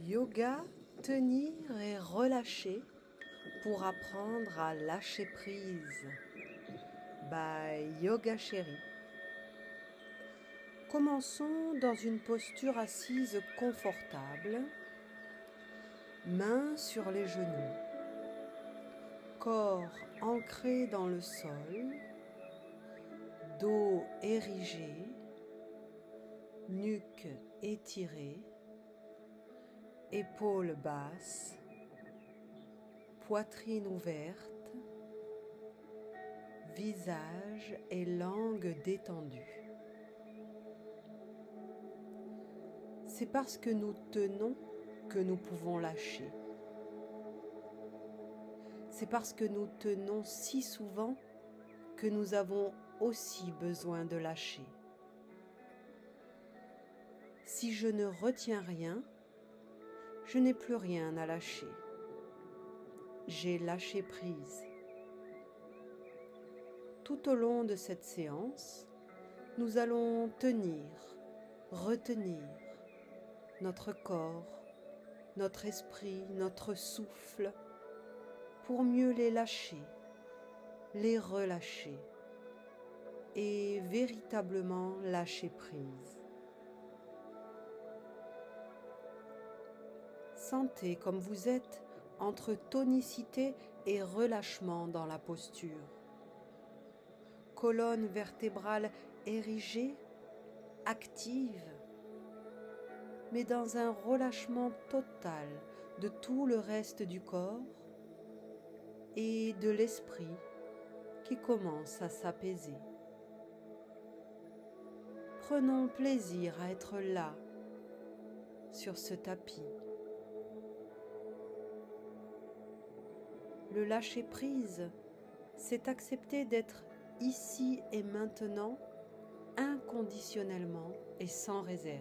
Yoga, tenir et relâcher pour apprendre à lâcher prise by Yoga Chérie. Commençons dans une posture assise confortable, mains sur les genoux, corps ancré dans le sol, dos érigé, nuque étirée, épaules basses, poitrine ouverte, visage et langue détendue. C'est parce que nous tenons que nous pouvons lâcher. C'est parce que nous tenons si souvent que nous avons aussi besoin de lâcher. Si je ne retiens rien, je n'ai plus rien à lâcher. J'ai lâché prise. Tout au long de cette séance, nous allons tenir, retenir notre corps, notre esprit, notre souffle, pour mieux les lâcher, les relâcher et véritablement lâcher prise. Sentez comme vous êtes entre tonicité et relâchement dans la posture. Colonne vertébrale érigée, active, mais dans un relâchement total de tout le reste du corps et de l'esprit qui commence à s'apaiser. Prenons plaisir à être là, sur ce tapis. Le lâcher-prise, c'est accepter d'être ici et maintenant, inconditionnellement et sans réserve.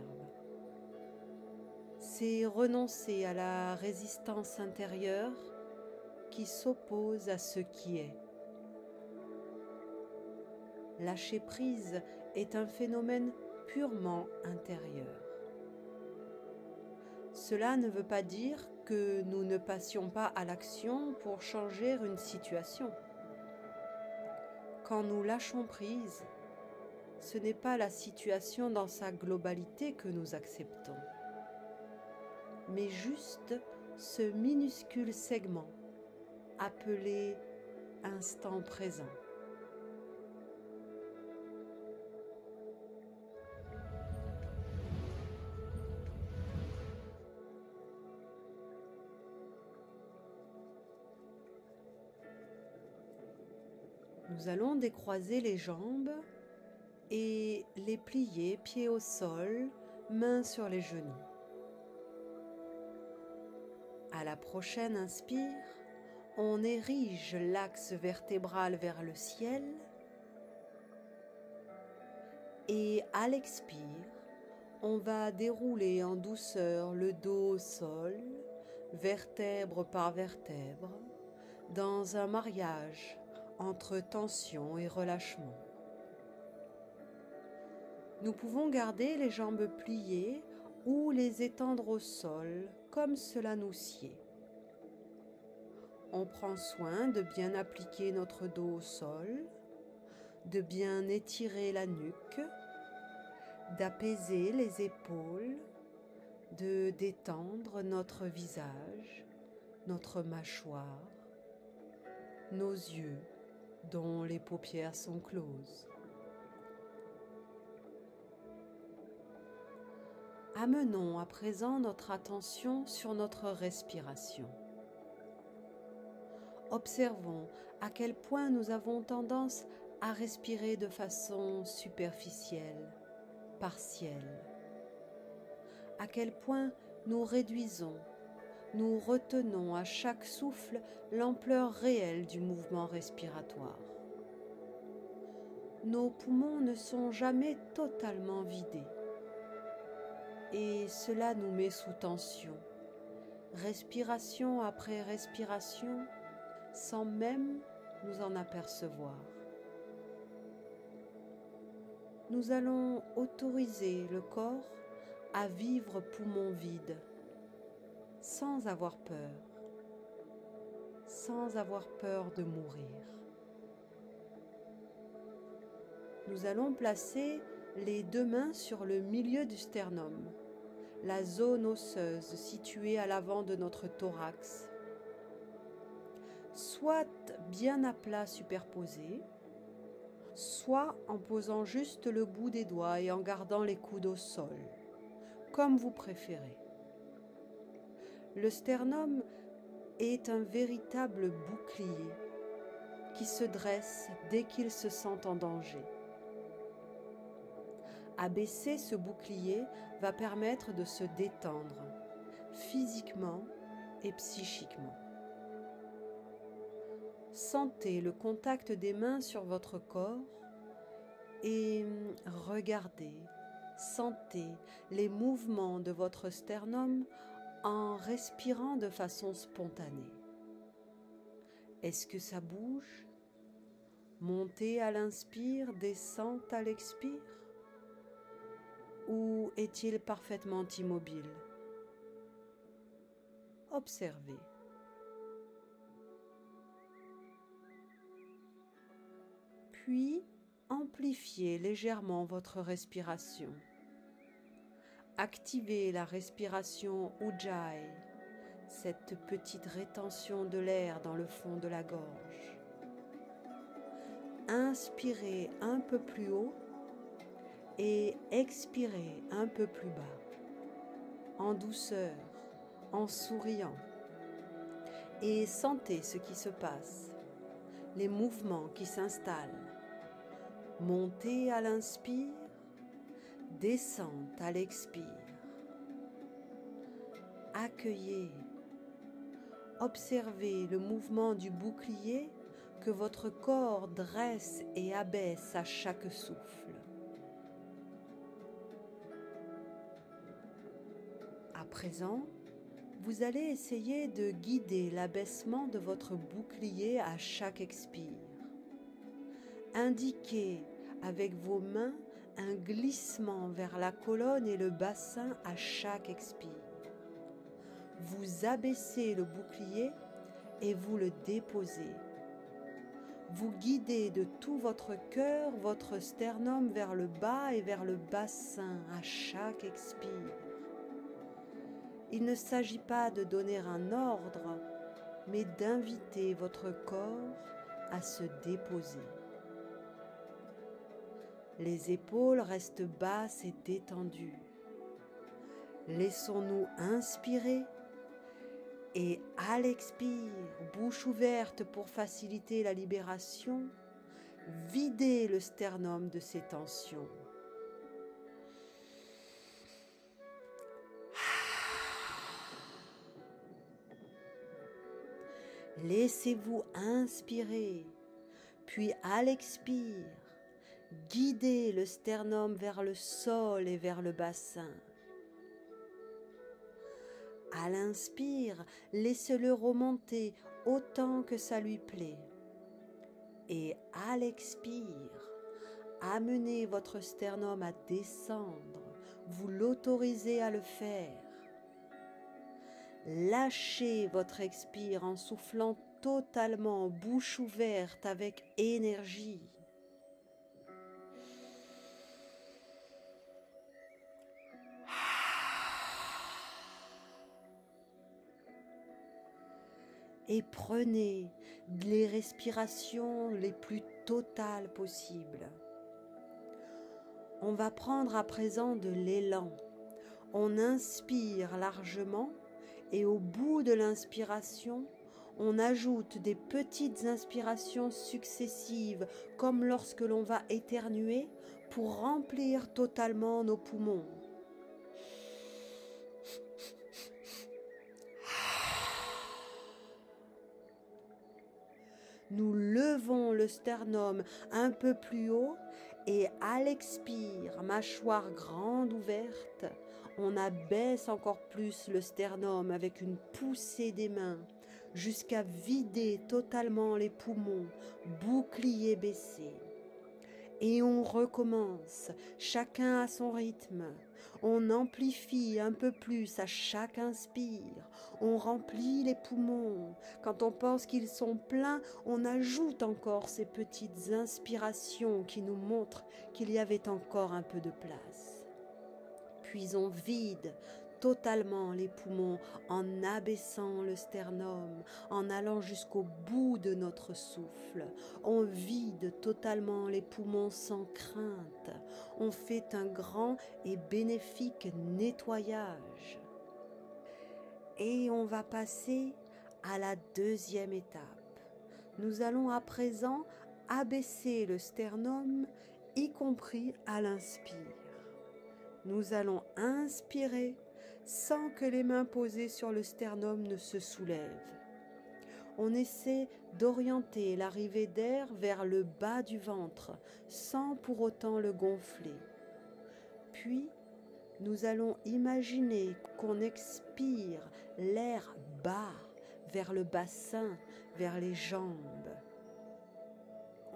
C'est renoncer à la résistance intérieure qui s'oppose à ce qui est. Lâcher prise est un phénomène purement intérieur. Cela ne veut pas dire que nous ne passions pas à l'action pour changer une situation. Quand nous lâchons prise, ce n'est pas la situation dans sa globalité que nous acceptons, mais juste ce minuscule segment appelé instant présent. Nous allons décroiser les jambes et les plier pieds au sol, mains sur les genoux. À la prochaine inspire, on érige l'axe vertébral vers le ciel et à l'expire, on va dérouler en douceur le dos au sol, vertèbre par vertèbre, dans un mariage entre tension et relâchement. Nous pouvons garder les jambes pliées ou les étendre au sol comme cela nous sied. On prend soin de bien appliquer notre dos au sol, de bien étirer la nuque, d'apaiser les épaules, de détendre notre visage, notre mâchoire, nos yeux dont les paupières sont closes. Amenons à présent notre attention sur notre respiration. Observons à quel point nous avons tendance à respirer de façon superficielle, partielle. À quel point nous réduisons, nous retenons à chaque souffle l'ampleur réelle du mouvement respiratoire. Nos poumons ne sont jamais totalement vidés. Et cela nous met sous tension, respiration après respiration, sans même nous en apercevoir. Nous allons autoriser le corps à vivre poumon vide, sans avoir peur de mourir. Nous allons placer les deux mains sur le milieu du sternum, la zone osseuse située à l'avant de notre thorax, soit bien à plat superposé, soit en posant juste le bout des doigts et en gardant les coudes au sol, comme vous préférez. Le sternum est un véritable bouclier qui se dresse dès qu'il se sent en danger. Abaisser ce bouclier va permettre de se détendre physiquement et psychiquement. Sentez le contact des mains sur votre corps et regardez, sentez les mouvements de votre sternum en respirant de façon spontanée. Est-ce que ça bouge? Montez à l'inspire, descend à l'expire? Ou est-il parfaitement immobile? Observez. Puis, amplifiez légèrement votre respiration. Activez la respiration Ujjayi, cette petite rétention de l'air dans le fond de la gorge. Inspirez un peu plus haut et expirez un peu plus bas, en douceur, en souriant. Et sentez ce qui se passe, les mouvements qui s'installent. Montez à l'inspire, descente à l'expire. Accueillez, observez le mouvement du bouclier que votre corps dresse et abaisse à chaque souffle. À présent, vous allez essayer de guider l'abaissement de votre bouclier à chaque expire. Indiquez avec vos mains un glissement vers la colonne et le bassin à chaque expire. Vous abaissez le bouclier et vous le déposez. Vous guidez de tout votre cœur votre sternum vers le bas et vers le bassin à chaque expire. Il ne s'agit pas de donner un ordre, mais d'inviter votre corps à se déposer. Les épaules restent basses et détendues. Laissons-nous inspirer et à l'expire, bouche ouverte pour faciliter la libération, videz le sternum de ses tensions. Laissez-vous inspirer, puis à l'expire, guidez le sternum vers le sol et vers le bassin. À l'inspire, laissez-le remonter autant que ça lui plaît. Et à l'expire, amenez votre sternum à descendre, vous l'autorisez à le faire. Lâchez votre expire en soufflant totalement, bouche ouverte avec énergie. Et prenez les respirations les plus totales possibles. On va prendre à présent de l'élan. On inspire largement et au bout de l'inspiration, on ajoute des petites inspirations successives, comme lorsque l'on va éternuer, pour remplir totalement nos poumons. Nous levons le sternum un peu plus haut et à l'expire, mâchoire grande ouverte, on abaisse encore plus le sternum avec une poussée des mains jusqu'à vider totalement les poumons, bouclier baissé. Et on recommence, chacun à son rythme. On amplifie un peu plus à chaque inspire. On remplit les poumons. Quand on pense qu'ils sont pleins, on ajoute encore ces petites inspirations qui nous montrent qu'il y avait encore un peu de place. Puis on vide totalement les poumons en abaissant le sternum, en allant jusqu'au bout de notre souffle. On vide totalement les poumons sans crainte. On fait un grand et bénéfique nettoyage. Et on va passer à la deuxième étape. Nous allons à présent abaisser le sternum, y compris à l'inspire. Nous allons inspirer sans que les mains posées sur le sternum ne se soulèvent. On essaie d'orienter l'arrivée d'air vers le bas du ventre sans pour autant le gonfler. Puis, nous allons imaginer qu'on expire l'air bas vers le bassin, vers les jambes.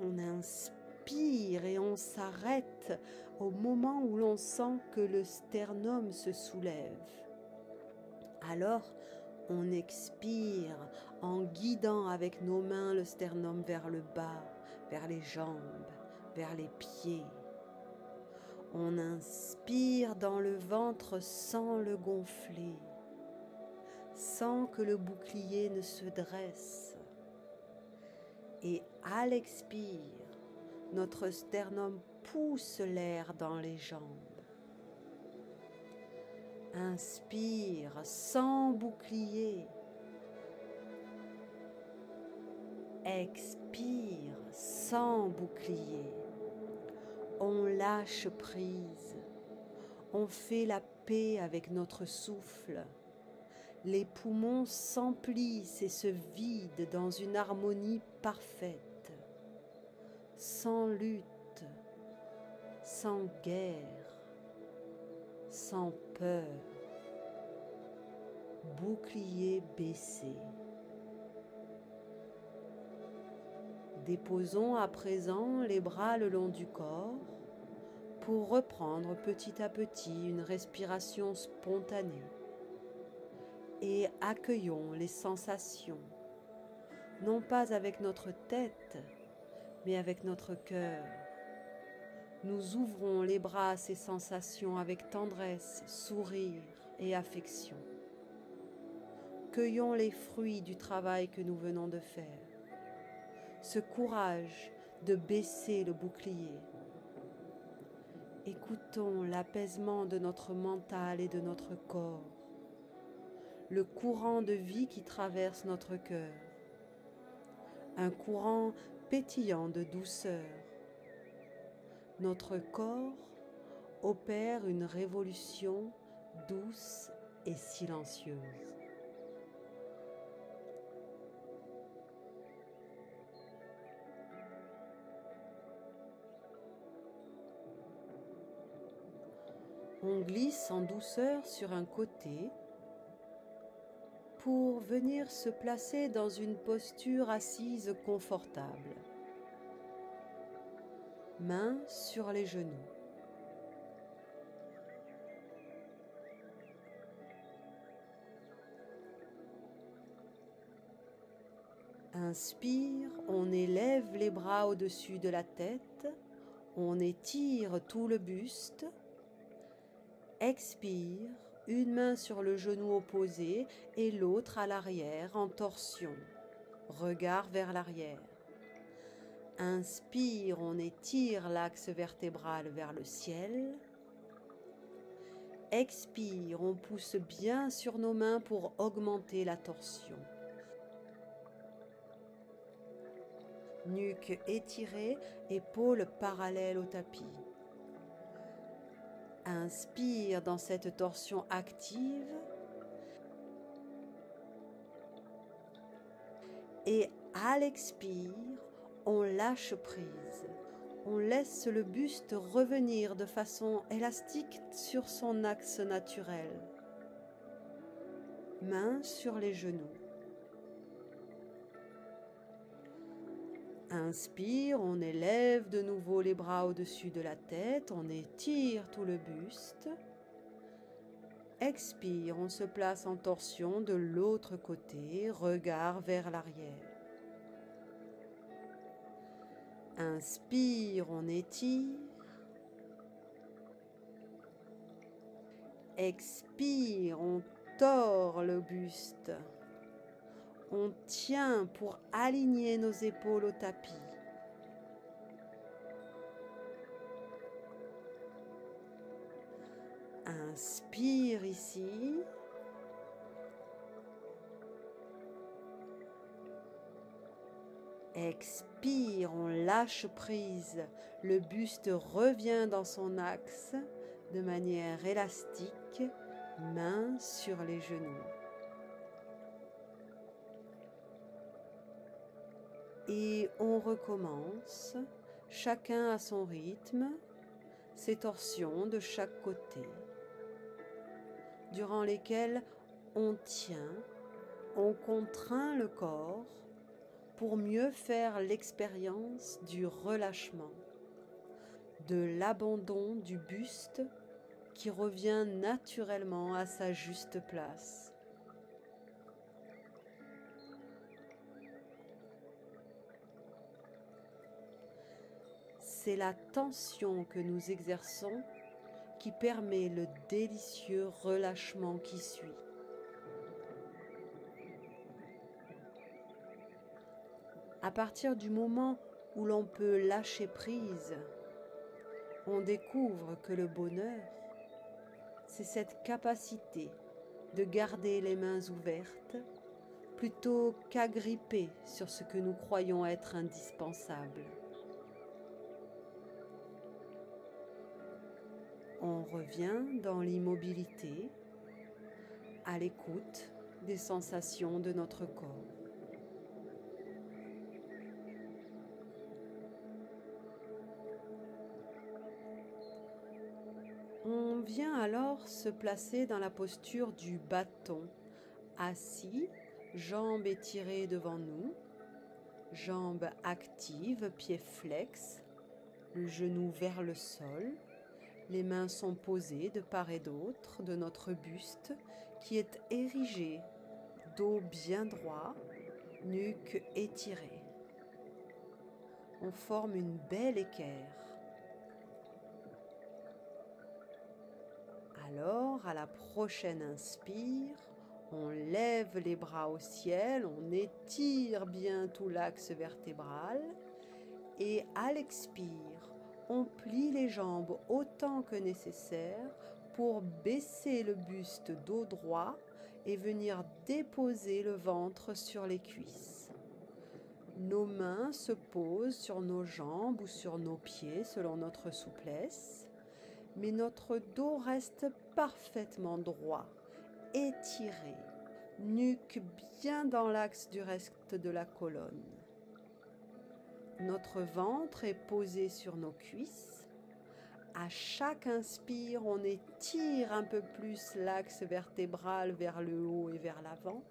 On inspire et on s'arrête au moment où l'on sent que le sternum se soulève. Alors, on expire en guidant avec nos mains le sternum vers le bas, vers les jambes, vers les pieds. On inspire dans le ventre sans le gonfler, sans que le bouclier ne se dresse. Et à l'expire, notre sternum pousse l'air dans les jambes. Inspire sans bouclier. Expire sans bouclier. On lâche prise. On fait la paix avec notre souffle. Les poumons s'emplissent et se vident dans une harmonie parfaite. Sans lutte, sans guerre, sans peur. Bouclier baissé. Déposons à présent les bras le long du corps pour reprendre petit à petit une respiration spontanée et accueillons les sensations, non pas avec notre tête, mais avec notre cœur. Nous ouvrons les bras à ces sensations avec tendresse, sourire et affection. Cueillons les fruits du travail que nous venons de faire. Ce courage de baisser le bouclier. Écoutons l'apaisement de notre mental et de notre corps, le courant de vie qui traverse notre cœur, un courant pétillant de douceur. Notre corps opère une révolution douce et silencieuse. On glisse en douceur sur un côté pour venir se placer dans une posture assise confortable. Mains sur les genoux. Inspire, on élève les bras au-dessus de la tête, on étire tout le buste. Expire, une main sur le genou opposé et l'autre à l'arrière en torsion. Regard vers l'arrière. Inspire, on étire l'axe vertébral vers le ciel. Expire, on pousse bien sur nos mains pour augmenter la torsion. Nuque étirée, épaules parallèles au tapis. Inspire dans cette torsion active et à l'expire, on lâche prise. On laisse le buste revenir de façon élastique sur son axe naturel. Mains sur les genoux. Inspire, on élève de nouveau les bras au-dessus de la tête, on étire tout le buste. Expire, on se place en torsion de l'autre côté, regard vers l'arrière. Inspire, on étire. Expire, on tord le buste. On tient pour aligner nos épaules au tapis. Inspire ici. Expire, on lâche prise. Le buste revient dans son axe de manière élastique, main sur les genoux. Et on recommence, chacun à son rythme, ces torsions de chaque côté, durant lesquelles on tient, on contraint le corps pour mieux faire l'expérience du relâchement, de l'abandon du buste qui revient naturellement à sa juste place. C'est la tension que nous exerçons qui permet le délicieux relâchement qui suit. À partir du moment où l'on peut lâcher prise, on découvre que le bonheur, c'est cette capacité de garder les mains ouvertes plutôt qu'agripper sur ce que nous croyons être indispensable. On revient dans l'immobilité, à l'écoute des sensations de notre corps. On vient alors se placer dans la posture du bâton, assis, jambes étirées devant nous, jambes actives, pieds flex, le genou vers le sol. Les mains sont posées de part et d'autre de notre buste qui est érigé, dos bien droit, nuque étirée. On forme une belle équerre. Alors, à la prochaine inspire, on lève les bras au ciel, on étire bien tout l'axe vertébral et à l'expire, on plie les jambes autant que nécessaire pour baisser le buste dos droit et venir déposer le ventre sur les cuisses. Nos mains se posent sur nos jambes ou sur nos pieds selon notre souplesse, mais notre dos reste parfaitement droit, étiré, nuque bien dans l'axe du reste de la colonne. Notre ventre est posé sur nos cuisses. À chaque inspire, on étire un peu plus l'axe vertébral vers le haut et vers l'avant.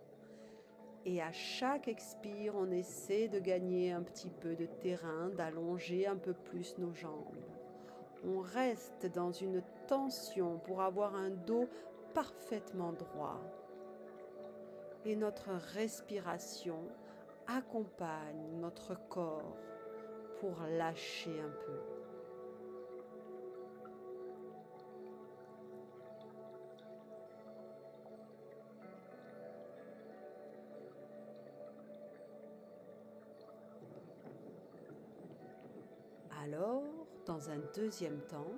Et à chaque expire, on essaie de gagner un petit peu de terrain, d'allonger un peu plus nos jambes. On reste dans une tension pour avoir un dos parfaitement droit. Et notre respiration accompagne notre corps pour lâcher un peu. Alors, dans un deuxième temps,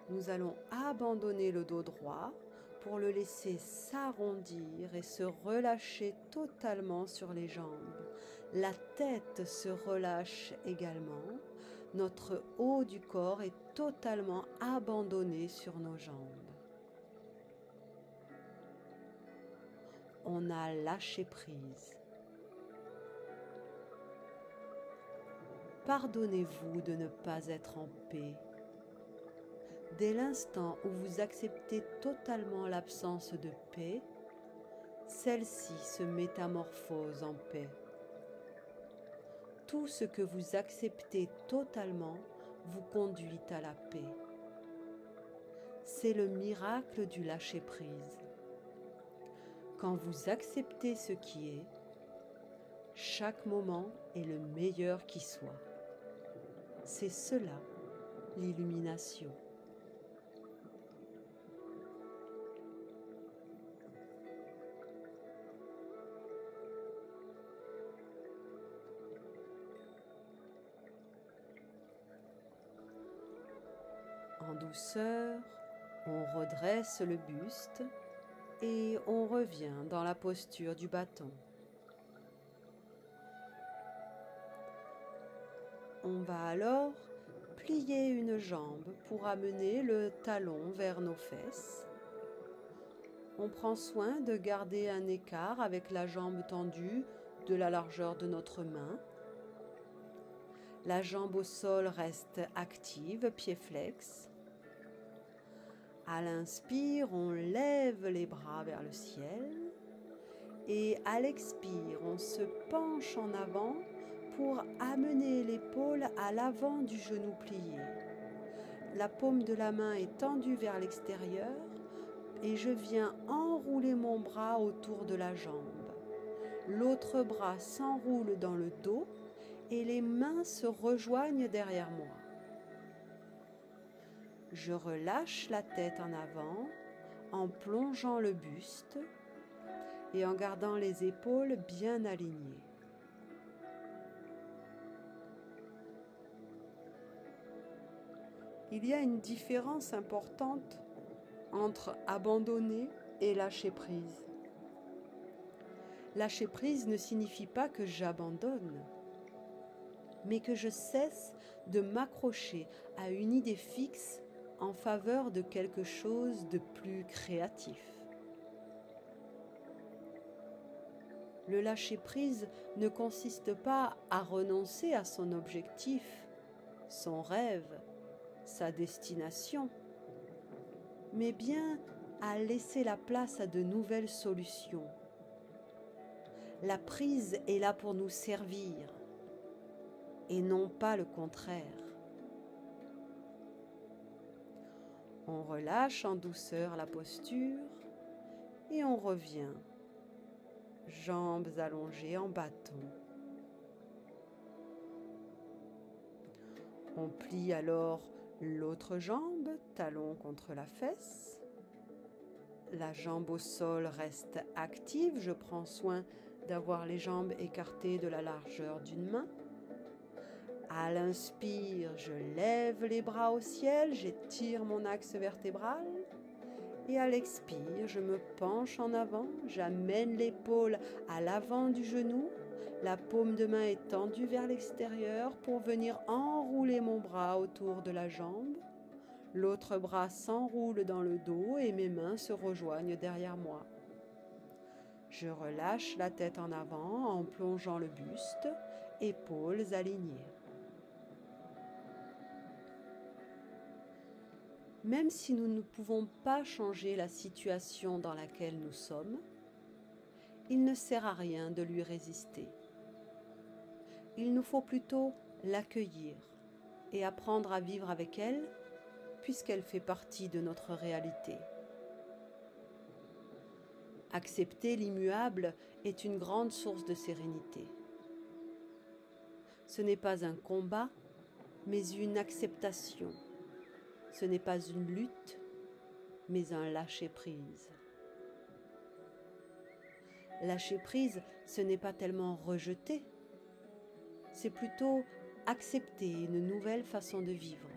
nous allons abandonner le dos droit pour le laisser s'arrondir et se relâcher totalement sur les jambes. La tête se relâche également. Notre haut du corps est totalement abandonné sur nos jambes. On a lâché prise. Pardonnez-vous de ne pas être en paix. Dès l'instant où vous acceptez totalement l'absence de paix, celle-ci se métamorphose en paix. Tout ce que vous acceptez totalement vous conduit à la paix. c'est le miracle du lâcher-prise. Quand vous acceptez ce qui est, chaque moment est le meilleur qui soit. C'est cela, l'illumination. En douceur, on redresse le buste et on revient dans la posture du bâton. On va alors plier une jambe pour amener le talon vers nos fesses. On prend soin de garder un écart avec la jambe tendue de la largeur de notre main. La jambe au sol reste active, pied flex. À l'inspire, on lève les bras vers le ciel. Et à l'expire, on se penche en avant pour amener l'épaule à l'avant du genou plié. La paume de la main est tendue vers l'extérieur et je viens enrouler mon bras autour de la jambe. L'autre bras s'enroule dans le dos et les mains se rejoignent derrière moi. Je relâche la tête en avant en plongeant le buste et en gardant les épaules bien alignées. Il y a une différence importante entre abandonner et lâcher prise. Lâcher prise ne signifie pas que j'abandonne, mais que je cesse de m'accrocher à une idée fixe en faveur de quelque chose de plus créatif. Le lâcher prise ne consiste pas à renoncer à son objectif, son rêve, sa destination, mais bien à laisser la place à de nouvelles solutions. La prise est là pour nous servir et non pas le contraire. On relâche en douceur la posture et on revient, jambes allongées en bâton. On plie alors l'autre jambe, talon contre la fesse. La jambe au sol reste active. Je prends soin d'avoir les jambes écartées de la largeur d'une main. À l'inspire, je lève les bras au ciel, j'étire mon axe vertébral. Et à l'expire, je me penche en avant, j'amène l'épaule à l'avant du genou. La paume de main est tendue vers l'extérieur pour venir enrouler mon bras autour de la jambe. L'autre bras s'enroule dans le dos et mes mains se rejoignent derrière moi. Je relâche la tête en avant en plongeant le buste, épaules alignées. Même si nous ne pouvons pas changer la situation dans laquelle nous sommes, il ne sert à rien de lui résister. Il nous faut plutôt l'accueillir et apprendre à vivre avec elle, puisqu'elle fait partie de notre réalité. Accepter l'immuable est une grande source de sérénité. Ce n'est pas un combat, mais une acceptation. Ce n'est pas une lutte, mais un lâcher-prise. Lâcher-prise, ce n'est pas tellement rejeter, c'est plutôt accepter une nouvelle façon de vivre.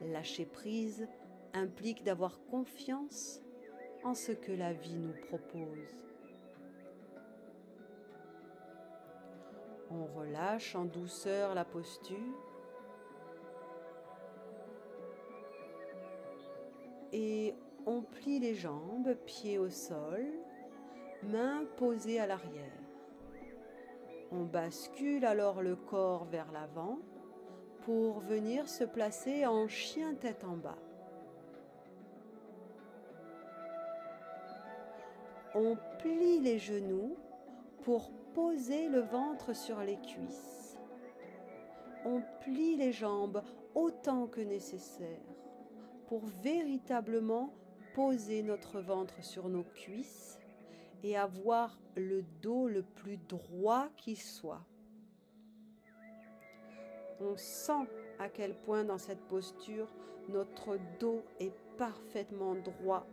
Lâcher-prise implique d'avoir confiance en ce que la vie nous propose. On relâche en douceur la posture et on plie les jambes, pieds au sol, mains posées à l'arrière. On bascule alors le corps vers l'avant pour venir se placer en chien tête en bas. On plie les genoux pour poser le ventre sur les cuisses. On plie les jambes autant que nécessaire pour véritablement poser notre ventre sur nos cuisses et avoir le dos le plus droit qui soit. On sent à quel point dans cette posture, notre dos est parfaitement droit.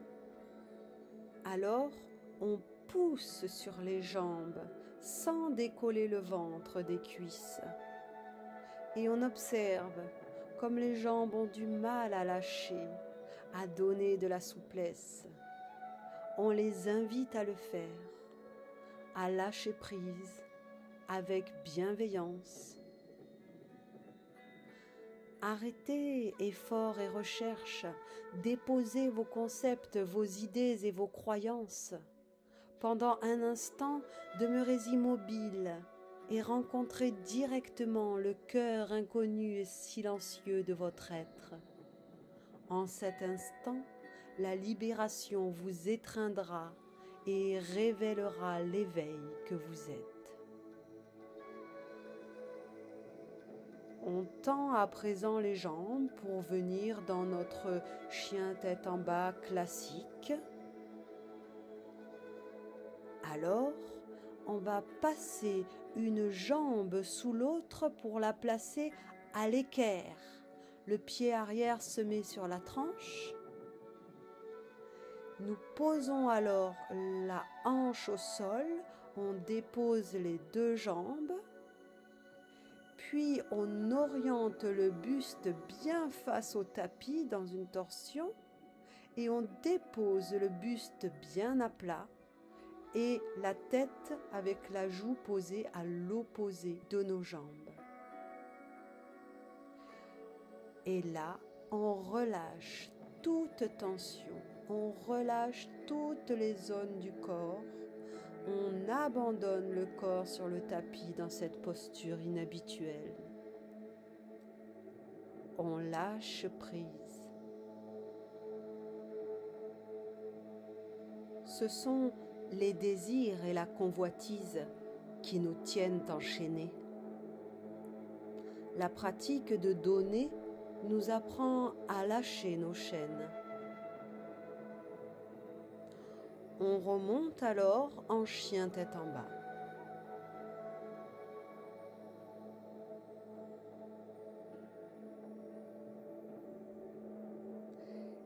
Alors, on pousse sur les jambes sans décoller le ventre des cuisses. Et on observe comme les jambes ont du mal à lâcher, à donner de la souplesse. On les invite à le faire, à lâcher prise avec bienveillance. Arrêtez efforts et recherches, déposez vos concepts, vos idées et vos croyances. Pendant un instant, demeurez immobile et rencontrez directement le cœur inconnu et silencieux de votre être. En cet instant, la libération vous étreindra et révélera l'éveil que vous êtes. On tend à présent les jambes pour venir dans notre chien tête en bas classique. Alors, on va passer une jambe sous l'autre pour la placer à l'équerre. Le pied arrière se met sur la tranche. Nous posons alors la hanche au sol, on dépose les deux jambes. Puis on oriente le buste bien face au tapis dans une torsion et on dépose le buste bien à plat et la tête avec la joue posée à l'opposé de nos jambes. Et là, on relâche toute tension, on relâche toutes les zones du corps. On abandonne le corps sur le tapis dans cette posture inhabituelle. On lâche prise. Ce sont les désirs et la convoitise qui nous tiennent enchaînés. La pratique de donner nous apprend à lâcher nos chaînes. On remonte alors en chien tête en bas.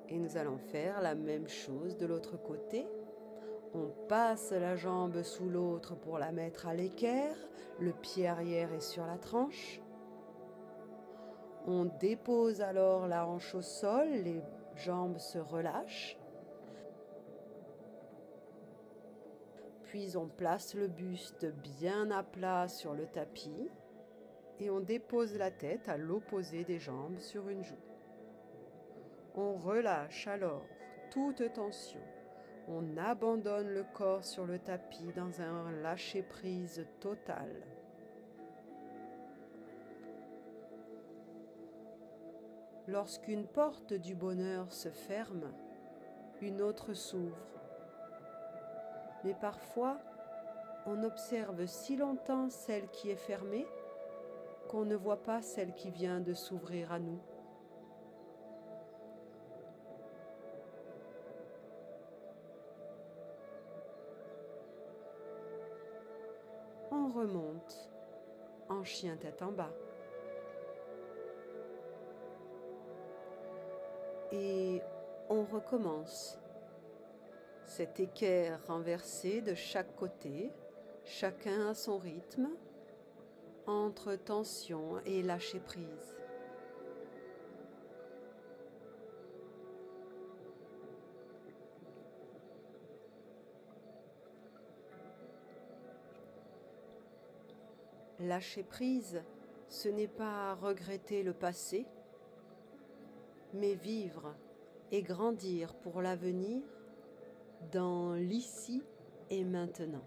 Et nous allons faire la même chose de l'autre côté. On passe la jambe sous l'autre pour la mettre à l'équerre. Le pied arrière est sur la tranche. On dépose alors la hanche au sol, les jambes se relâchent. Puis on place le buste bien à plat sur le tapis et on dépose la tête à l'opposé des jambes sur une joue. On relâche alors toute tension. On abandonne le corps sur le tapis dans un lâcher-prise total. Lorsqu'une porte du bonheur se ferme, une autre s'ouvre. Mais parfois, on observe si longtemps celle qui est fermée qu'on ne voit pas celle qui vient de s'ouvrir à nous. On remonte en chien tête en bas. Et on recommence. Cet équerre renversé de chaque côté, chacun à son rythme, entre tension et lâcher prise. Lâcher prise, ce n'est pas regretter le passé, mais vivre et grandir pour l'avenir dans l'ici et maintenant.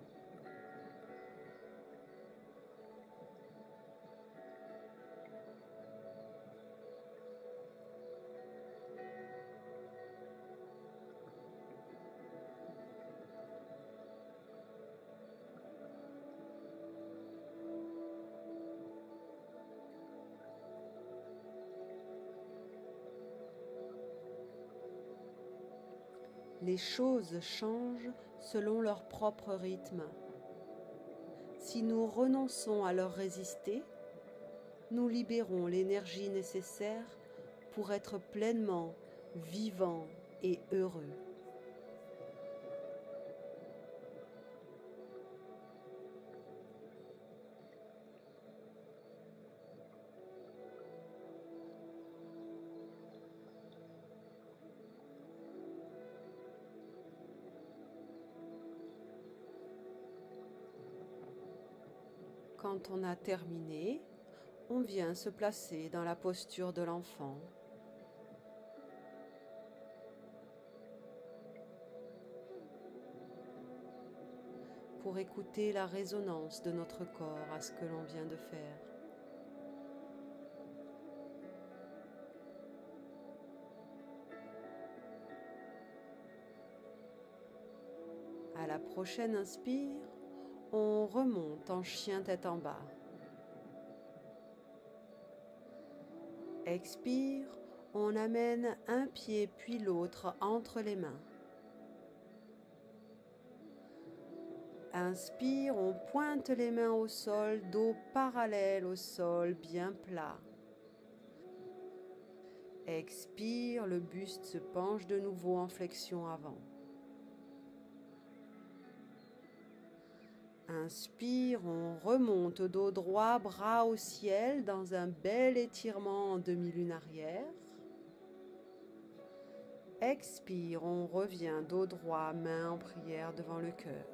Les choses changent selon leur propre rythme. Si nous renonçons à leur résister, nous libérons l'énergie nécessaire pour être pleinement vivants et heureux. Quand on a terminé, on vient se placer dans la posture de l'enfant. Pour écouter la résonance de notre corps à ce que l'on vient de faire. À la prochaine inspire, on remonte en chien tête en bas. Expire, on amène un pied puis l'autre entre les mains. Inspire, on pointe les mains au sol, dos parallèle au sol, bien plat. Expire, le buste se penche de nouveau en flexion avant. Inspire, on remonte dos droit, bras au ciel dans un bel étirement en demi-lune arrière. Expire, on revient dos droit, main en prière devant le cœur.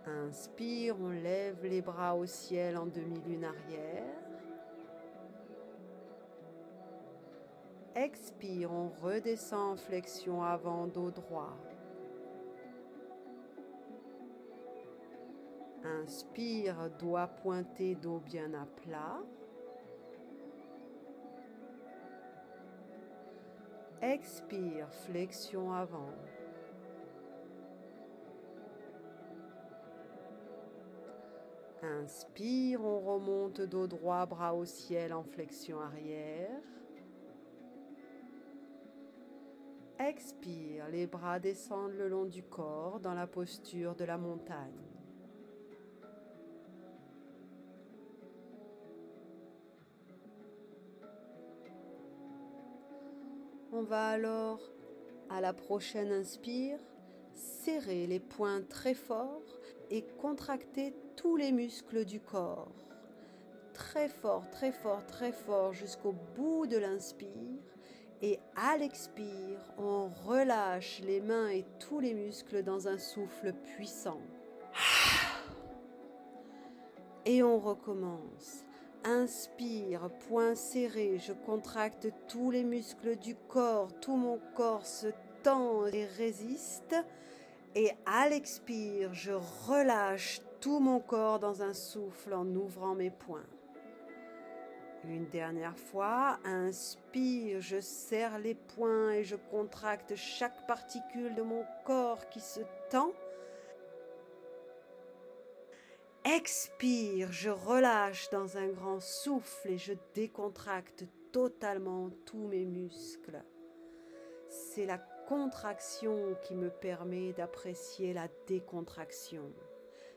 Inspire, on lève les bras au ciel en demi-lune arrière. Expire, on redescend en flexion avant, dos droit. Inspire, doigt pointé, dos bien à plat. Expire, flexion avant. Inspire, on remonte dos droit, bras au ciel en flexion arrière. Expire, les bras descendent le long du corps dans la posture de la montagne. On va alors, à la prochaine inspire, serrer les poings très fort et contracter tous les muscles du corps. Très fort, très fort, très fort jusqu'au bout de l'inspire. Et à l'expire, on relâche les mains et tous les muscles dans un souffle puissant. Et on recommence. Inspire, poing serré, je contracte tous les muscles du corps, tout mon corps se tend et résiste. Et à l'expire, je relâche tout mon corps dans un souffle en ouvrant mes poings. Une dernière fois, inspire, je serre les poings et je contracte chaque particule de mon corps qui se tend. Expire, je relâche dans un grand souffle et je décontracte totalement tous mes muscles. C'est la contraction qui me permet d'apprécier la décontraction.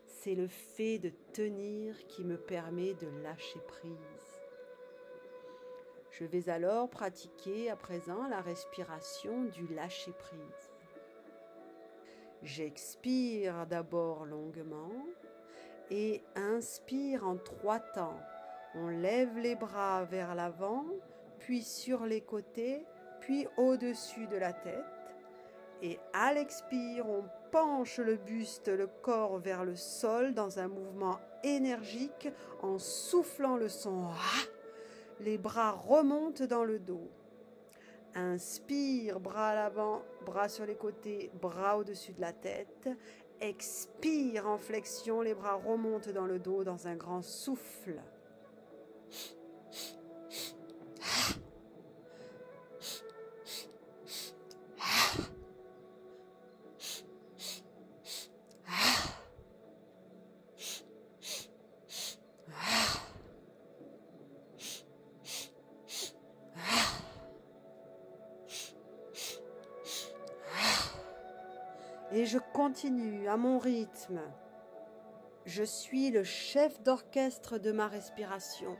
C'est le fait de tenir qui me permet de lâcher prise. Je vais alors pratiquer à présent la respiration du lâcher-prise. J'expire d'abord longuement et inspire en 3 temps. On lève les bras vers l'avant, puis sur les côtés, puis au-dessus de la tête. Et à l'expire, on penche le buste, le corps vers le sol dans un mouvement énergique en soufflant le son « Ah ». Les bras remontent dans le dos. Inspire, bras à l'avant, bras sur les côtés, bras au-dessus de la tête. Expire en flexion, les bras remontent dans le dos dans un grand souffle. et je continue à mon rythme. Je suis le chef d'orchestre de ma respiration.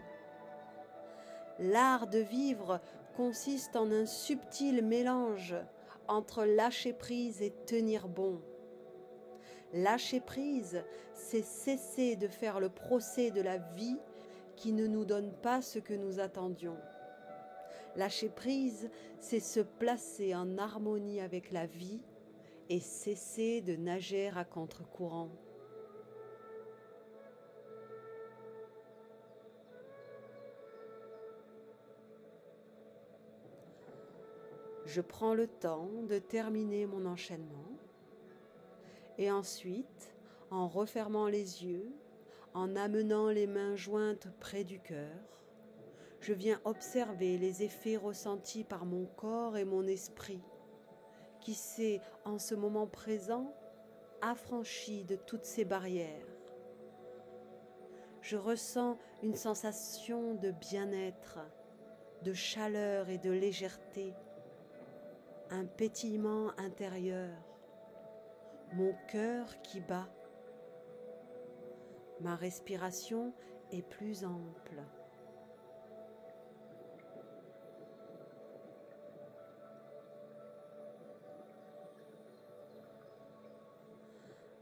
L'art de vivre consiste en un subtil mélange entre lâcher prise et tenir bon. Lâcher prise, c'est cesser de faire le procès de la vie qui ne nous donne pas ce que nous attendions. Lâcher prise, c'est se placer en harmonie avec la vie et cesser de nager à contre-courant. Je prends le temps de terminer mon enchaînement et ensuite, en refermant les yeux, en amenant les mains jointes près du cœur, je viens observer les effets ressentis par mon corps et mon esprit, qui s'est, en ce moment présent, affranchi de toutes ces barrières. Je ressens une sensation de bien-être, de chaleur et de légèreté, un pétillement intérieur, mon cœur qui bat. Ma respiration est plus ample.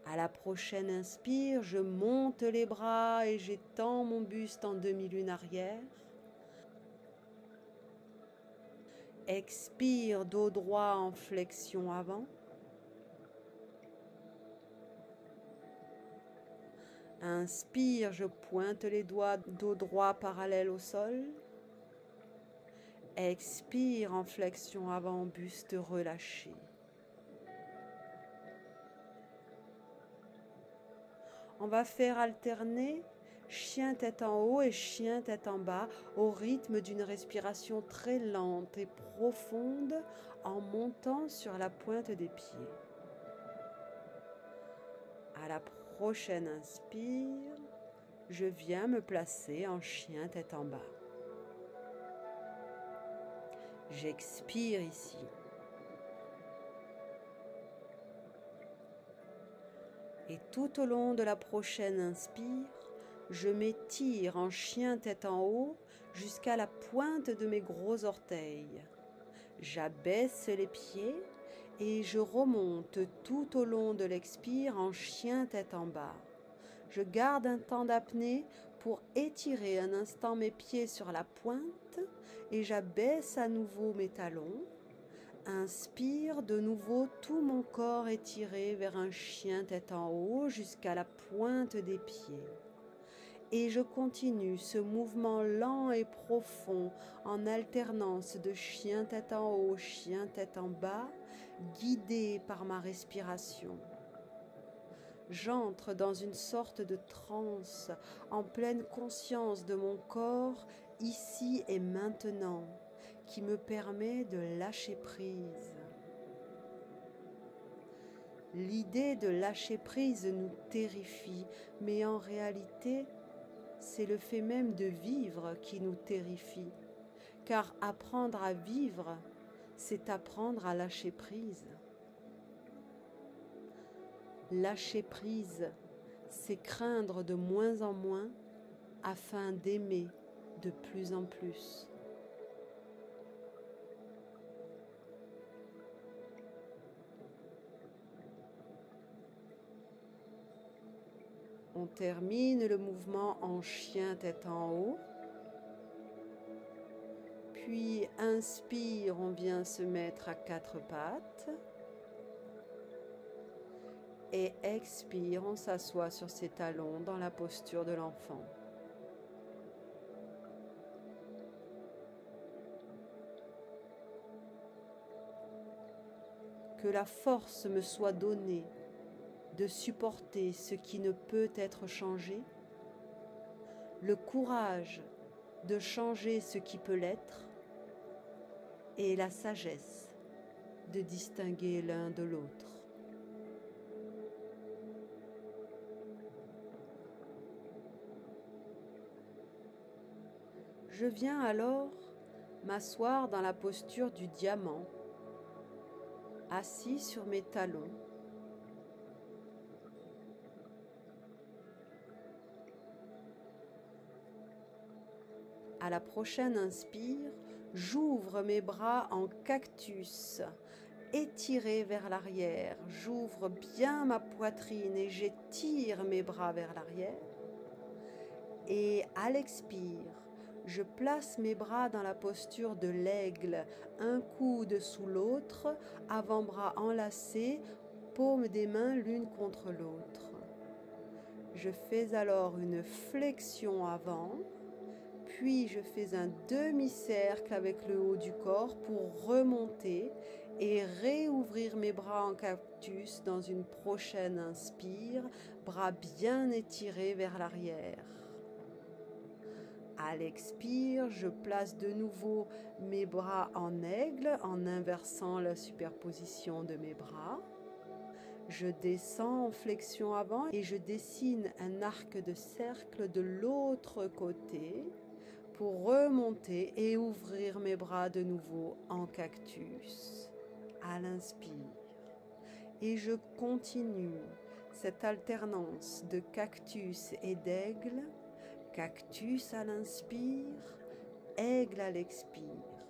À la prochaine inspire, je monte les bras et j'étends mon buste en demi-lune arrière. Expire, dos droit en flexion avant. Inspire, je pointe les doigts, dos droit parallèle au sol. Expire en flexion avant, buste relâché. On va faire alterner chien tête en haut et chien tête en bas au rythme d'une respiration très lente et profonde en montant sur la pointe des pieds. À la prochaine inspire, je viens me placer en chien tête en bas. J'expire ici. Et tout au long de la prochaine inspire, je m'étire en chien tête en haut jusqu'à la pointe de mes gros orteils. J'abaisse les pieds et je remonte tout au long de l'expire en chien tête en bas. Je garde un temps d'apnée pour étirer un instant mes pieds sur la pointe et j'abaisse à nouveau mes talons. Inspire, de nouveau tout mon corps étiré vers un chien tête en haut jusqu'à la pointe des pieds. Et je continue ce mouvement lent et profond en alternance de chien tête en haut, chien tête en bas, guidé par ma respiration. J'entre dans une sorte de transe, en pleine conscience de mon corps, ici et maintenant, qui me permet de lâcher prise. L'idée de lâcher prise nous terrifie, mais en réalité, c'est le fait même de vivre qui nous terrifie, car apprendre à vivre, c'est apprendre à lâcher prise. Lâcher prise, c'est craindre de moins en moins afin d'aimer de plus en plus. On termine le mouvement en chien tête en haut. Puis inspire, on vient se mettre à quatre pattes. Et expire, on s'assoit sur ses talons dans la posture de l'enfant. Que la force me soit donnée de supporter ce qui ne peut être changé, le courage de changer ce qui peut l'être et la sagesse de distinguer l'un de l'autre. Je viens alors m'asseoir dans la posture du diamant, assis sur mes talons, À la prochaine inspire, j'ouvre mes bras en cactus, étirés vers l'arrière. J'ouvre bien ma poitrine et j'étire mes bras vers l'arrière. Et à l'expire, je place mes bras dans la posture de l'aigle, un coude sous l'autre, avant-bras enlacés, paumes des mains l'une contre l'autre. Je fais alors une flexion avant, puis je fais un demi-cercle avec le haut du corps pour remonter et réouvrir mes bras en cactus dans une prochaine inspire, bras bien étirés vers l'arrière. À l'expire, je place de nouveau mes bras en aigle en inversant la superposition de mes bras. Je descends en flexion avant et je dessine un arc de cercle de l'autre côté pour remonter et ouvrir mes bras de nouveau en cactus à l'inspire. Et je continue cette alternance de cactus et d'aigle, cactus à l'inspire, aigle à l'expire,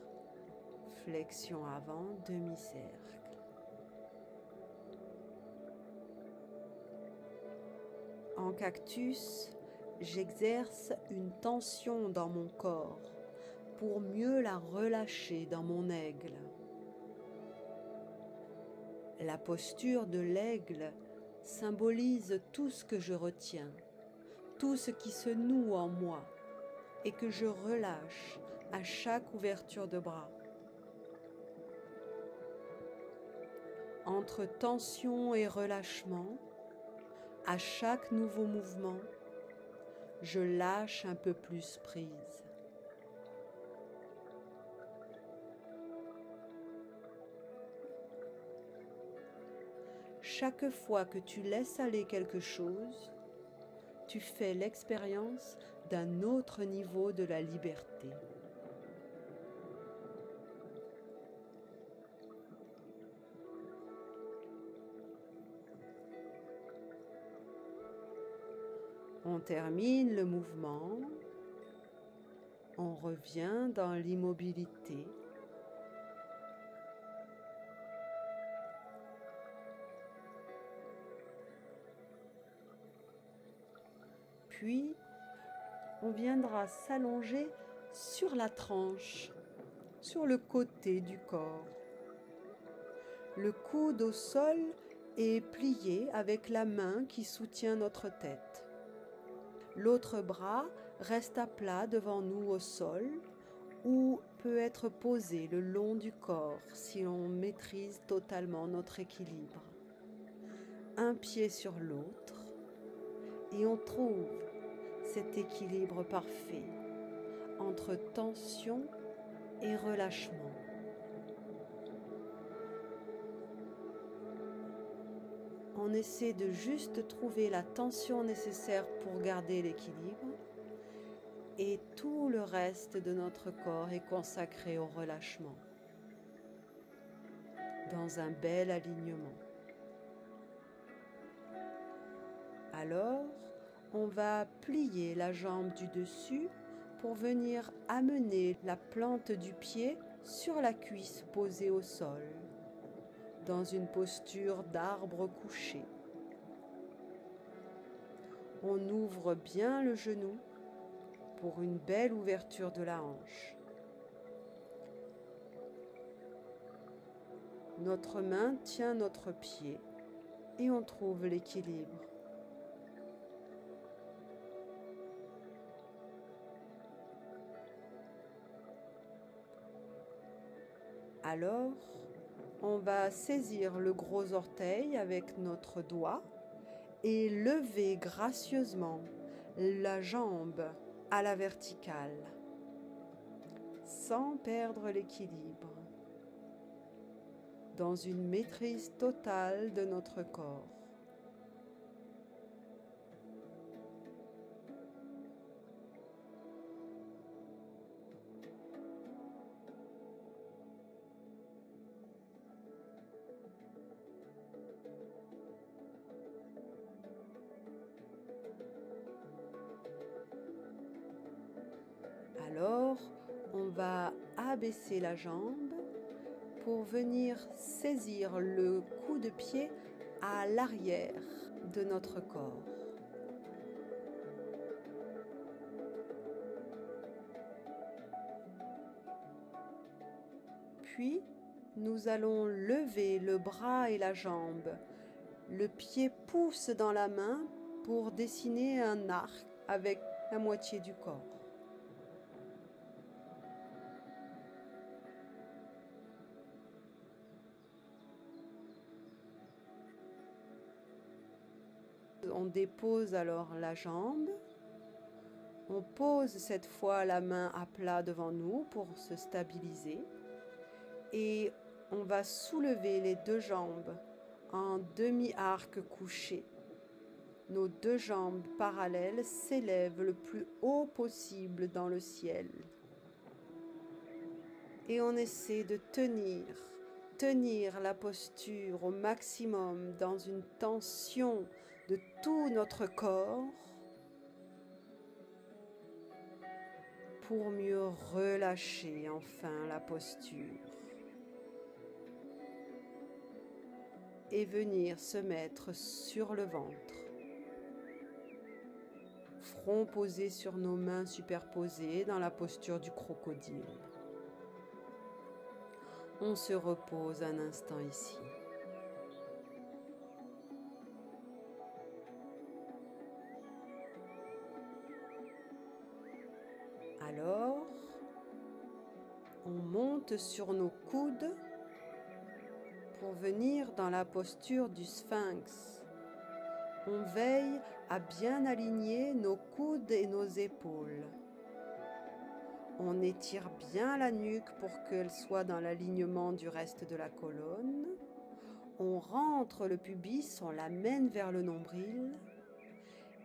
flexion avant, demi-cercle. En cactus, j'exerce une tension dans mon corps pour mieux la relâcher dans mon aigle. La posture de l'aigle symbolise tout ce que je retiens, tout ce qui se noue en moi et que je relâche à chaque ouverture de bras. Entre tension et relâchement, à chaque nouveau mouvement, je lâche un peu plus prise. Chaque fois que tu laisses aller quelque chose, tu fais l'expérience d'un autre niveau de la liberté. On termine le mouvement, on revient dans l'immobilité. Puis, on viendra s'allonger sur la tranche, sur le côté du corps. Le coude au sol est plié avec la main qui soutient notre tête. L'autre bras reste à plat devant nous au sol ou peut être posé le long du corps si l'on maîtrise totalement notre équilibre. Un pied sur l'autre et on trouve cet équilibre parfait entre tension et relâchement. On essaie de juste trouver la tension nécessaire pour garder l'équilibre et tout le reste de notre corps est consacré au relâchement dans un bel alignement. Alors, on va plier la jambe du dessus pour venir amener la plante du pied sur la cuisse posée au sol, dans une posture d'arbre couché. On ouvre bien le genou pour une belle ouverture de la hanche. Notre main tient notre pied et on trouve l'équilibre. Alors, on va saisir le gros orteil avec notre doigt et lever gracieusement la jambe à la verticale, sans perdre l'équilibre, dans une maîtrise totale de notre corps. Alors, on va abaisser la jambe pour venir saisir le coup de pied à l'arrière de notre corps. Puis, nous allons lever le bras et la jambe. Le pied pousse dans la main pour dessiner un arc avec la moitié du corps. On dépose alors la jambe. On pose cette fois la main à plat devant nous pour se stabiliser. Et on va soulever les deux jambes en demi-arc couché. Nos deux jambes parallèles s'élèvent le plus haut possible dans le ciel. Et on essaie de tenir la posture au maximum dans une tension de tout notre corps pour mieux relâcher enfin la posture et venir se mettre sur le ventre. Front posé sur nos mains superposées dans la posture du crocodile. On se repose un instant ici. Alors, on monte sur nos coudes pour venir dans la posture du sphinx. On veille à bien aligner nos coudes et nos épaules. On étire bien la nuque pour qu'elle soit dans l'alignement du reste de la colonne. On rentre le pubis, on l'amène vers le nombril.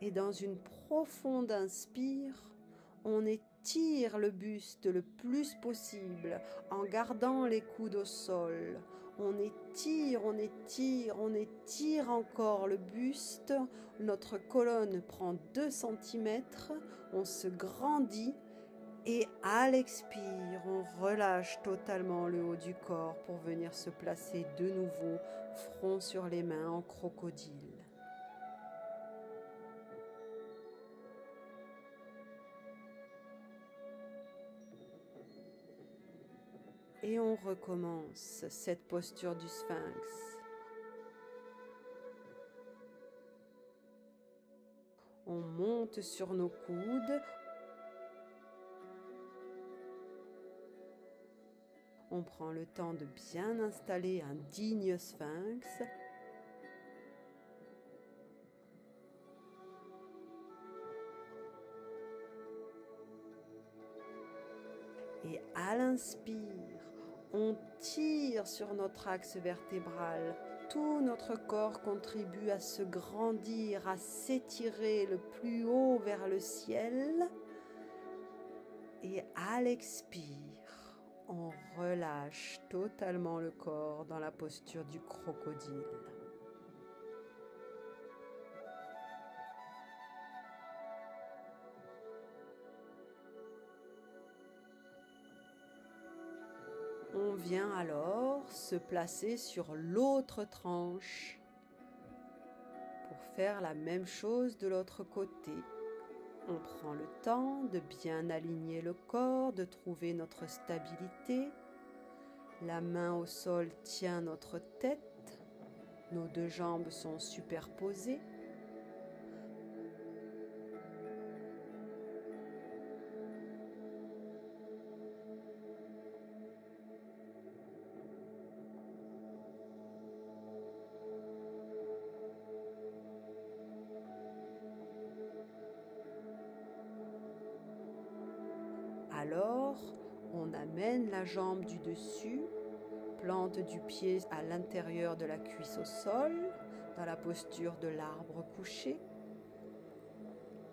Et dans une profonde inspire, on étire le buste le plus possible en gardant les coudes au sol. On étire encore le buste. Notre colonne prend 2 cm. On se grandit et à l'expire, on relâche totalement le haut du corps pour venir se placer de nouveau front sur les mains en crocodile. Et on recommence cette posture du sphinx. On monte sur nos coudes. On prend le temps de bien installer un digne sphinx. Et à l'inspire, on tire sur notre axe vertébral. Tout notre corps contribue à se grandir, à s'étirer le plus haut vers le ciel. Et à l'expire, on relâche totalement le corps dans la posture du crocodile. On vient alors se placer sur l'autre tranche pour faire la même chose de l'autre côté. On prend le temps de bien aligner le corps, de trouver notre stabilité. La main au sol tient notre tête. Nos deux jambes sont superposées. Alors, on amène la jambe du dessus, plante du pied à l'intérieur de la cuisse au sol, dans la posture de l'arbre couché.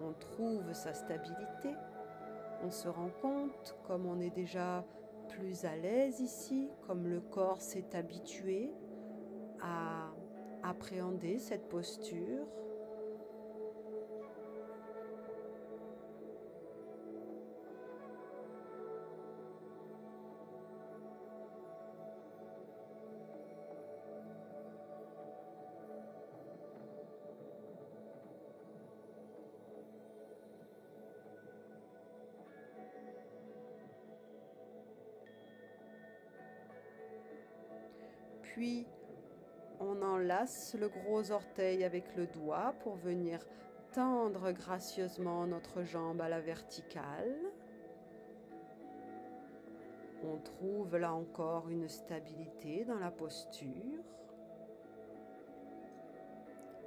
On trouve sa stabilité. On se rend compte, comme on est déjà plus à l'aise ici, comme le corps s'est habitué à appréhender cette posture. puis on enlace le gros orteil avec le doigt pour venir tendre gracieusement notre jambe à la verticale. On trouve là encore une stabilité dans la posture.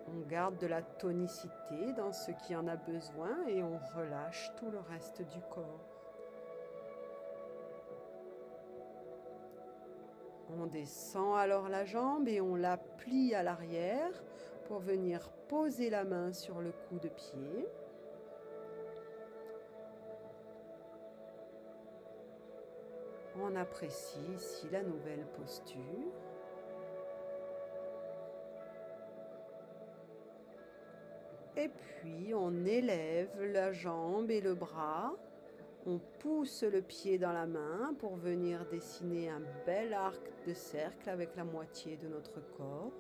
On garde de la tonicité dans ce qui en a besoin et on relâche tout le reste du corps. On descend alors la jambe et on la plie à l'arrière pour venir poser la main sur le cou de pied. On apprécie ici la nouvelle posture. Et puis on élève la jambe et le bras. On pousse le pied dans la main pour venir dessiner un bel arc de cercle avec la moitié de notre corps.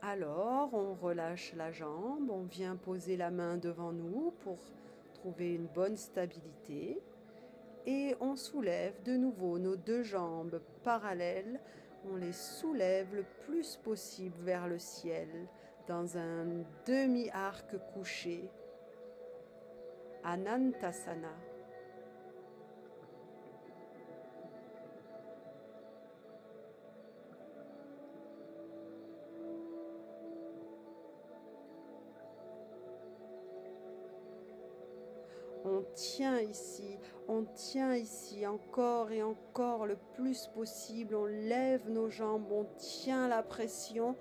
Alors, on relâche la jambe, on vient poser la main devant nous pour trouver une bonne stabilité. Et on soulève de nouveau nos deux jambes parallèles. On les soulève le plus possible vers le ciel, dans un demi-arc couché. Anantasana. On tient ici encore et encore le plus possible. On lève nos jambes, on tient la pression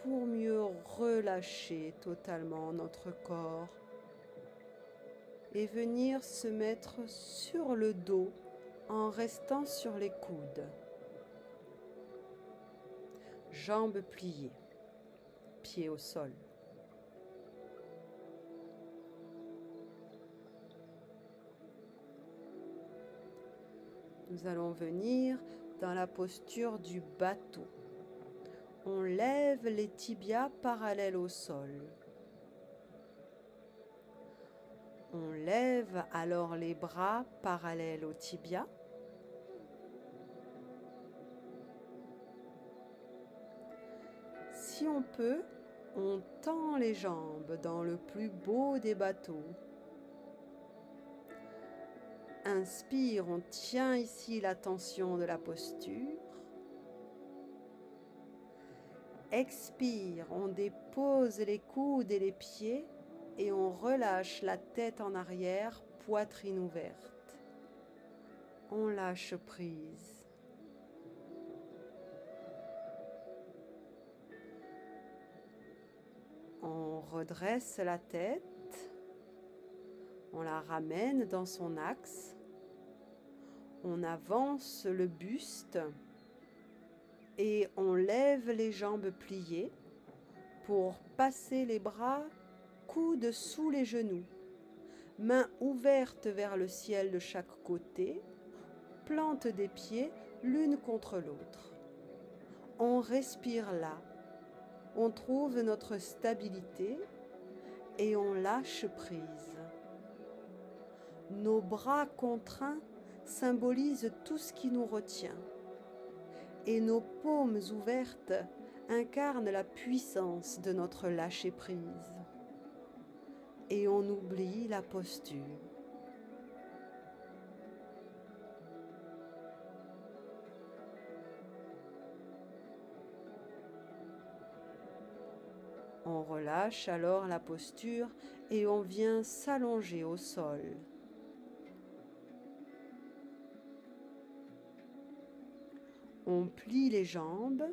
pour mieux relâcher totalement notre corps et venir se mettre sur le dos en restant sur les coudes. Jambes pliées, pieds au sol. Nous allons venir dans la posture du bateau. On lève les tibias parallèles au sol. On lève alors les bras parallèles aux tibias. Si on peut, on tend les jambes dans le plus beau des bateaux. Inspire, on tient ici la tension de la posture. Expire, on dépose les coudes et les pieds et on relâche la tête en arrière, poitrine ouverte. On lâche prise. On redresse la tête. On la ramène dans son axe. On avance le buste et on lève les jambes pliées pour passer les bras coudes sous les genoux, mains ouvertes vers le ciel de chaque côté, plante des pieds l'une contre l'autre. On respire là, on trouve notre stabilité et on lâche prise. Nos bras contraints symbolisent tout ce qui nous retient et nos paumes ouvertes incarnent la puissance de notre lâcher-prise. Et on oublie la posture. On relâche alors la posture et on vient s'allonger au sol. On plie les jambes,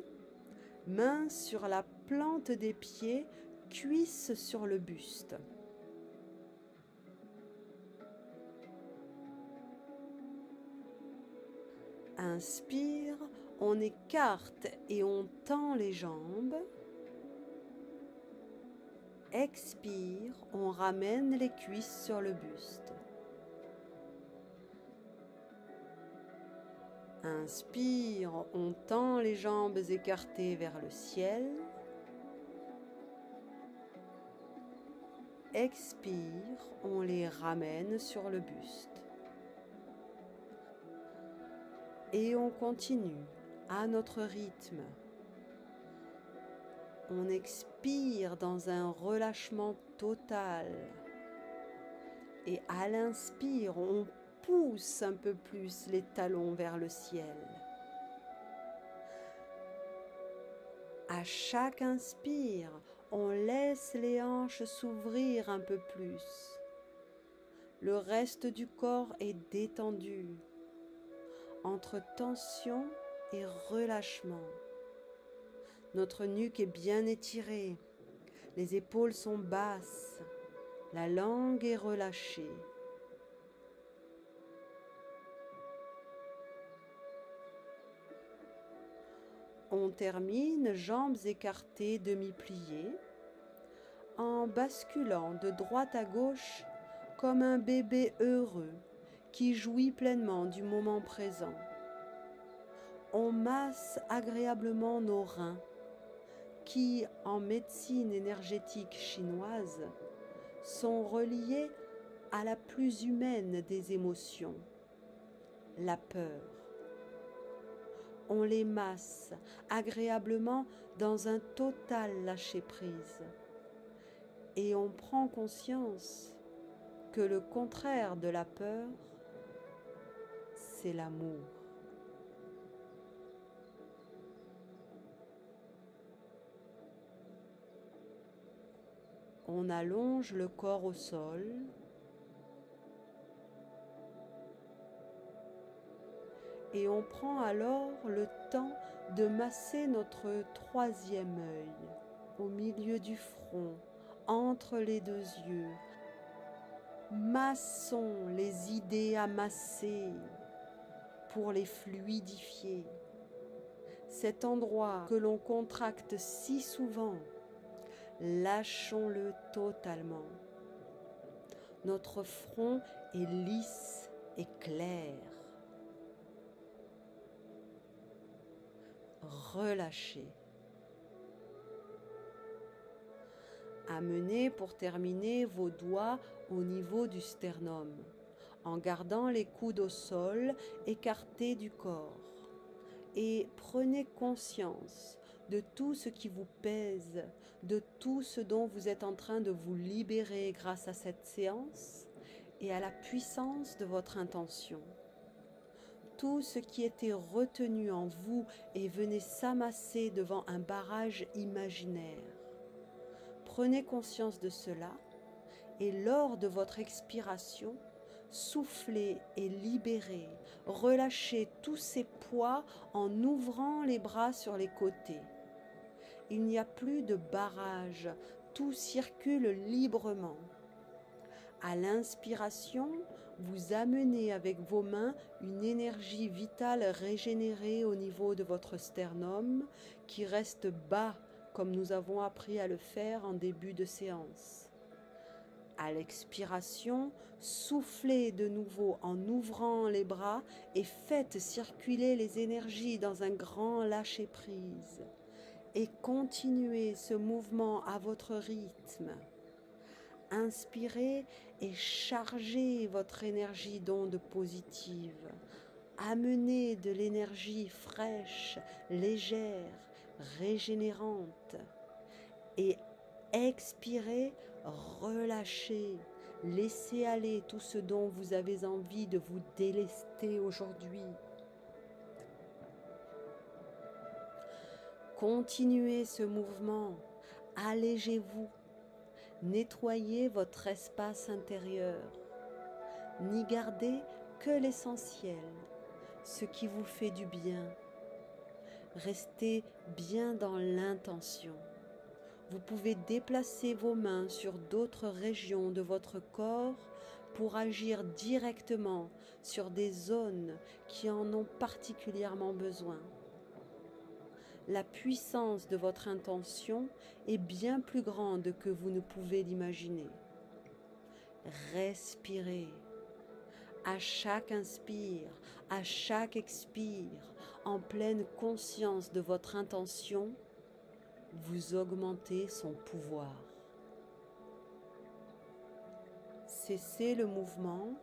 mains sur la plante des pieds, cuisses sur le buste. Inspire, on écarte et on tend les jambes. Expire, on ramène les cuisses sur le buste. Inspire, on tend les jambes écartées vers le ciel. Expire, on les ramène sur le buste. Et on continue à notre rythme. On expire dans un relâchement total. Et à l'inspire, on pousse un peu plus les talons vers le ciel. À chaque inspire, on laisse les hanches s'ouvrir un peu plus. Le reste du corps est détendu, entre tension et relâchement. Notre nuque est bien étirée, les épaules sont basses, la langue est relâchée. On termine jambes écartées, demi-pliées, en basculant de droite à gauche comme un bébé heureux qui jouit pleinement du moment présent. On masse agréablement nos reins qui, en médecine énergétique chinoise, sont reliés à la plus humaine des émotions, la peur. On les masse agréablement dans un total lâcher-prise et on prend conscience que le contraire de la peur, c'est l'amour. On allonge le corps au sol et on prend alors le temps de masser notre troisième œil au milieu du front, entre les deux yeux. Massons les idées à masser pour les fluidifier. Cet endroit que l'on contracte si souvent, lâchons-le totalement. Notre front est lisse et clair. Relâchez. Amenez pour terminer vos doigts au niveau du sternum, en gardant les coudes au sol, écartés du corps. Et prenez conscience de tout ce qui vous pèse, de tout ce dont vous êtes en train de vous libérer grâce à cette séance et à la puissance de votre intention. Tout ce qui était retenu en vous et venait s'amasser devant un barrage imaginaire. Prenez conscience de cela et lors de votre expiration, soufflez et libérez, relâchez tous ces poids en ouvrant les bras sur les côtés. Il n'y a plus de barrage, tout circule librement. À l'inspiration, vous amenez avec vos mains une énergie vitale régénérée au niveau de votre sternum qui reste bas comme nous avons appris à le faire en début de séance. À l'expiration, soufflez de nouveau en ouvrant les bras et faites circuler les énergies dans un grand lâcher-prise. Et continuez ce mouvement à votre rythme. Inspirez et chargez votre énergie d'ondes positives. Amenez de l'énergie fraîche, légère, régénérante. Et expirez, relâchez, laissez aller tout ce dont vous avez envie de vous délester aujourd'hui. Continuez ce mouvement, allégez-vous, nettoyez votre espace intérieur, n'y gardez que l'essentiel, ce qui vous fait du bien. Restez bien dans l'intention. Vous pouvez déplacer vos mains sur d'autres régions de votre corps pour agir directement sur des zones qui en ont particulièrement besoin. La puissance de votre intention est bien plus grande que vous ne pouvez l'imaginer. Respirez. À chaque inspire, à chaque expire, en pleine conscience de votre intention, vous augmentez son pouvoir. cessez le mouvement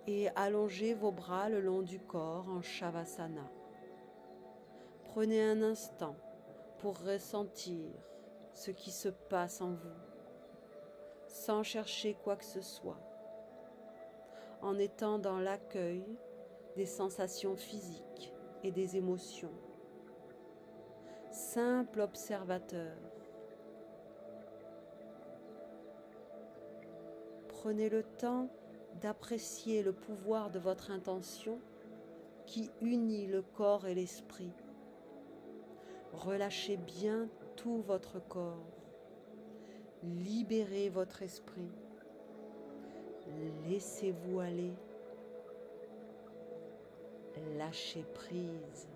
et allongez vos bras le long du corps en Shavasana. Prenez un instant pour ressentir ce qui se passe en vous, sans chercher quoi que ce soit, en étant dans l'accueil des sensations physiques et des émotions. Simple observateur. Prenez le temps d'apprécier le pouvoir de votre intention qui unit le corps et l'esprit. Relâchez bien tout votre corps. Libérez votre esprit. Laissez-vous aller. Lâchez prise.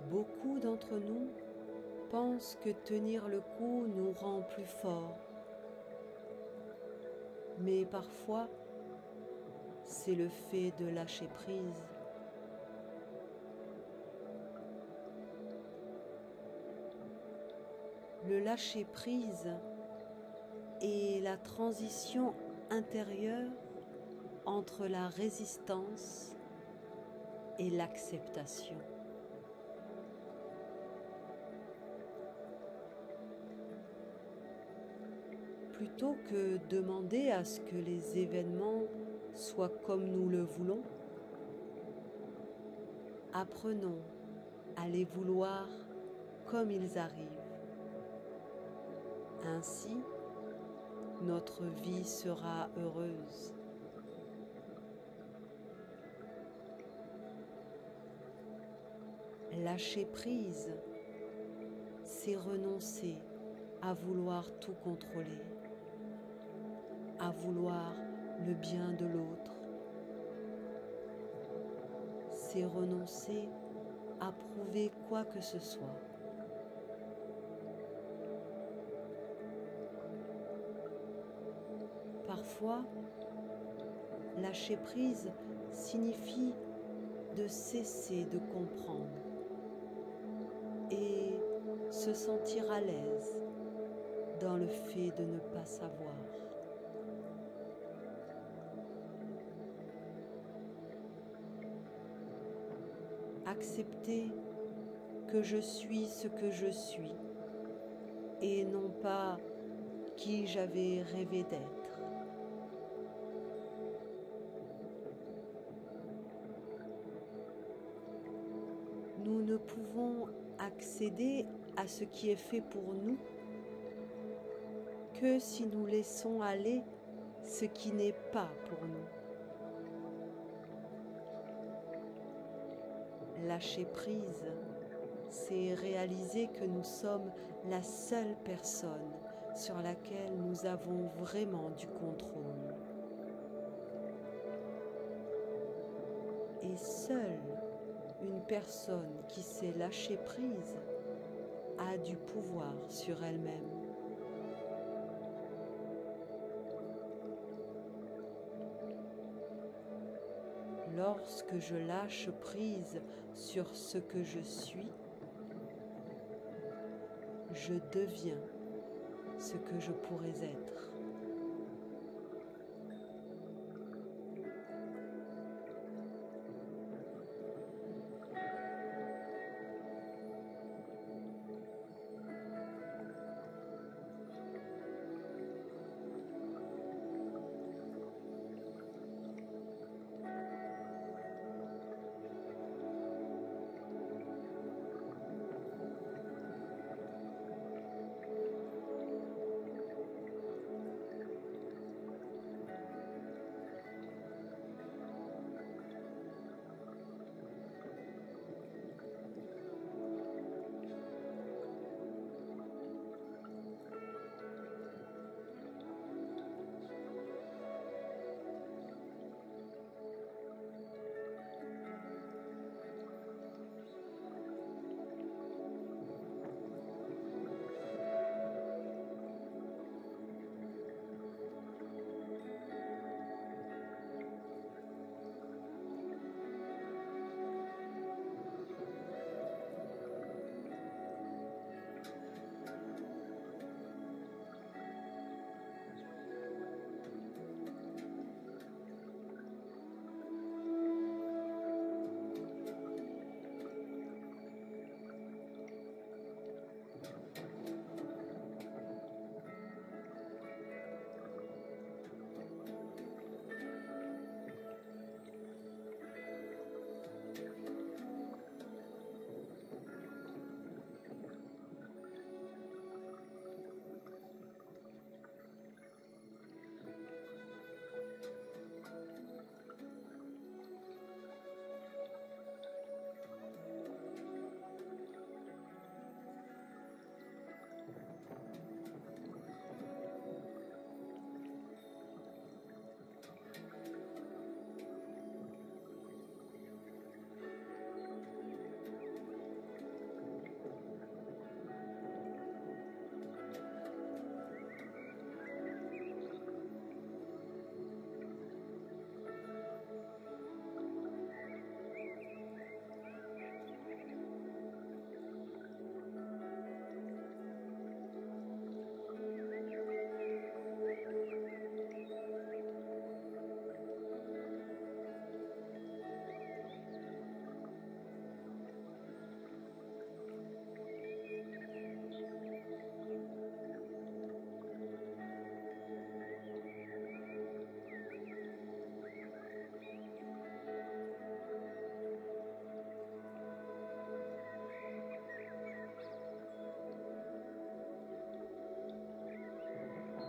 Beaucoup d'entre nous pensent que tenir le coup nous rend plus forts. Mais parfois, c'est le fait de lâcher prise. Le lâcher prise est la transition intérieure entre la résistance et l'acceptation. Plutôt que demander à ce que les événements soient comme nous le voulons, apprenons à les vouloir comme ils arrivent. Ainsi, notre vie sera heureuse. Lâcher prise, c'est renoncer à vouloir tout contrôler, à vouloir le bien de l'autre. C'est renoncer à prouver quoi que ce soit. Parfois, lâcher prise signifie de cesser de comprendre et se sentir à l'aise dans le fait de ne pas savoir. Accepter que je suis ce que je suis et non pas qui j'avais rêvé d'être. Nous ne pouvons accéder à ce qui est fait pour nous que si nous laissons aller ce qui n'est pas pour nous. Lâcher prise, c'est réaliser que nous sommes la seule personne sur laquelle nous avons vraiment du contrôle. Et seule une personne qui sait lâcher prise a du pouvoir sur elle-même. Lorsque je lâche prise sur ce que je suis, je deviens ce que je pourrais être.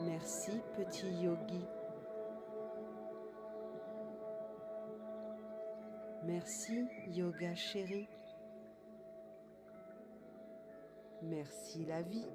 Merci petit yogi. Merci yoga chéri. Merci la vie.